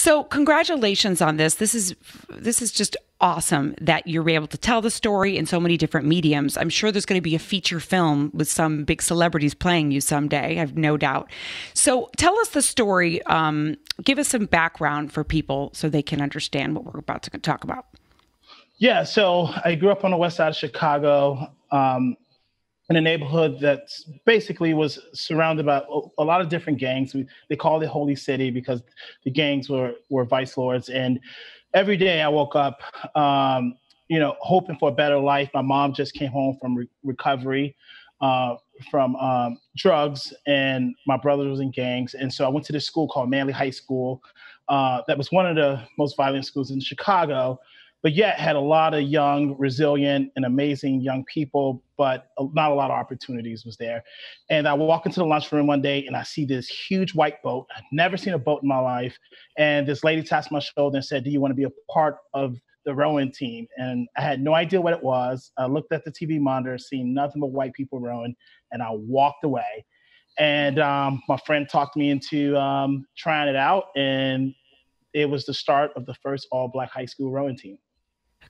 So congratulations on this. This is just awesome that you're able to tell the story in so many different mediums. I'm sure there's going to be a feature film with some big celebrities playing you someday. I have no doubt. So tell us the story. Give us some background for people so they can understand what we're about to talk about. Yeah, so I grew up on the west side of Chicago, in a neighborhood that basically was surrounded by a lot of different gangs. They called it Holy City because the gangs were vice lords. And every day I woke up, hoping for a better life. My mom just came home from recovery uh, from drugs, and my brother was in gangs. And so I went to this school called Manley High School. That was one of the most violent schools in Chicago, but yet had a lot of young, resilient, and amazing young people, but not a lot of opportunities was there. And I walk into the lunchroom one day and I see this huge white boat. I'd never seen a boat in my life. And this lady tapped my shoulder and said, "Do you want to be a part of the rowing team?" And I had no idea what it was. I looked at the TV monitor, seeing nothing but white people rowing, and I walked away. And my friend talked me into trying it out, and it was the start of the first all-black high school rowing team.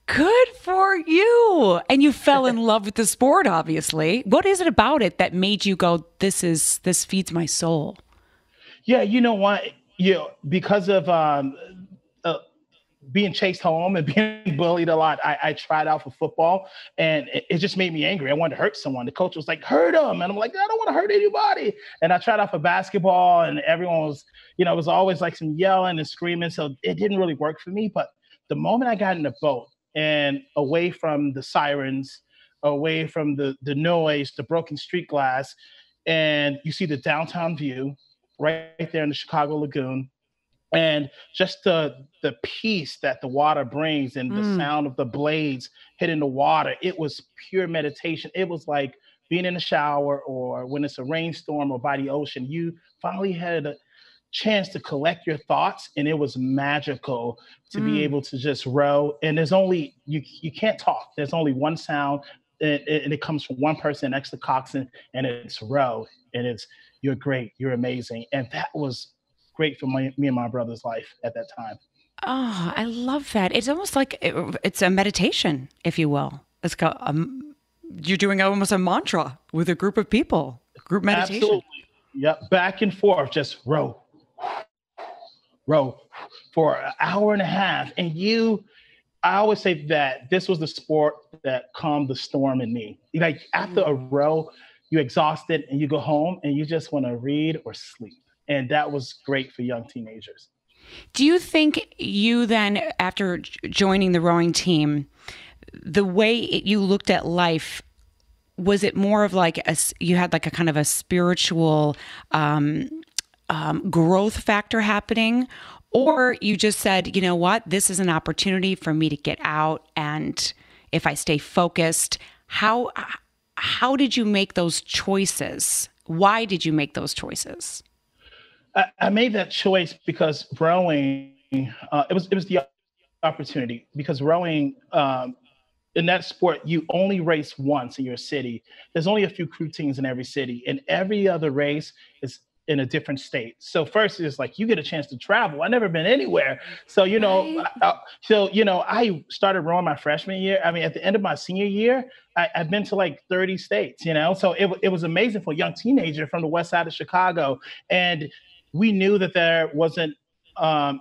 Good for you. And you fell in love with the sport, obviously. What is it about it that made you go, this feeds my soul? Yeah, you know what? Because of uh, being chased home and being bullied a lot, I tried out for football, and it just made me angry. I wanted to hurt someone. The coach was like, "Hurt him," and I'm like, "I don't want to hurt anybody." And I tried out for basketball, and everyone was, it was always like some yelling and screaming, so it didn't really work for me. But the moment I got in the boat and away from the sirens, away from the noise, the broken street glass, and you see the downtown view right there in the Chicago Lagoon, and just the peace that the water brings and the sound of the blades hitting the water, it was pure meditation. It was like being in the shower, or when it's a rainstorm or by the ocean. You finally had a chance to collect your thoughts, and it was magical to be able to just row. And there's only you can't talk. There's only one sound, and it comes from one person next to coxswain, and it's row, and it's "You're great, you're amazing." And that was great for me and my brother's life at that time. Oh, I love that. It's almost like it's a meditation, if you will. It's got you're doing almost a mantra with a group of people, group meditation. Absolutely. Yep. Back and forth, just row for an hour and a half. And I always say that this was the sport that calmed the storm in me. Like after a row, you're exhausted and you go home and you just want to read or sleep. And that was great for young teenagers. Do you think you then, after joining the rowing team, the way you looked at life, was it more of like you had like a kind of a spiritual growth factor happening? Or you just said, you know what, this is an opportunity for me to get out, and if I stay focused, how did you make those choices? Why did you make those choices? I made that choice because rowing, it was the opportunity, because rowing, in that sport, you only race once in your city. There's only a few crew teams in every city, and every other race is in a different state. So first, it's like you get a chance to travel. I've never been anywhere, so Right. I started rowing my freshman year. I mean, at the end of my senior year, I've been to like 30 states. So it was amazing for a young teenager from the west side of Chicago, and we knew that there wasn't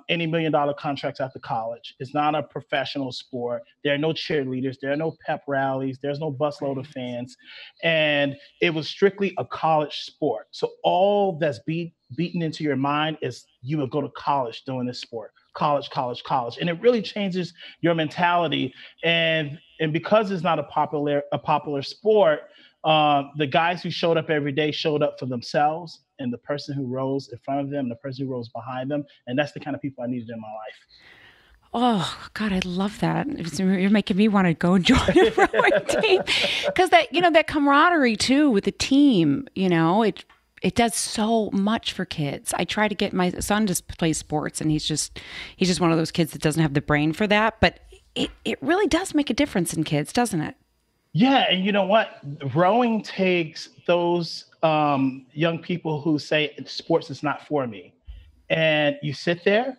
any $1 million contracts after college. It's not a professional sport. There are no cheerleaders. There are no pep rallies. There's no busload of fans. And it was strictly a college sport. So all that's beaten into your mind is you will go to college doing this sport. College, college, college. And it really changes your mentality. And because it's not a popular sport, the guys who showed up every day showed up for themselves, and the person who rose in front of them, and the person who rose behind them. And that's the kind of people I needed in my Oh God, I love that. You're making me want to go join a rowing team, because that camaraderie too with the team. It does so much for kids. I try to get my son to play sports, and he's just one of those kids that doesn't have the brain for that. But it really does make a difference in kids, doesn't it? Yeah, and you know what? Rowing takes those young people who say sports is not for me, and you sit there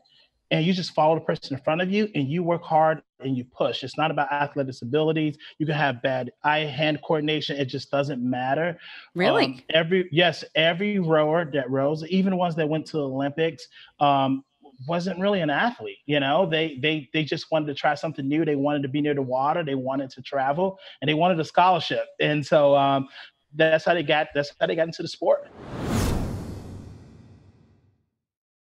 and you just follow the person in front of you and you work hard and you push. It's not about athletic abilities. You can have bad eye-hand coordination. It just doesn't matter. Really? Every rower that rows, even ones that went to the Olympics, wasn't really an athlete. They just wanted to try something new. They wanted to be near the water. They wanted to travel, and they wanted a scholarship. And so that's how they got into the sport.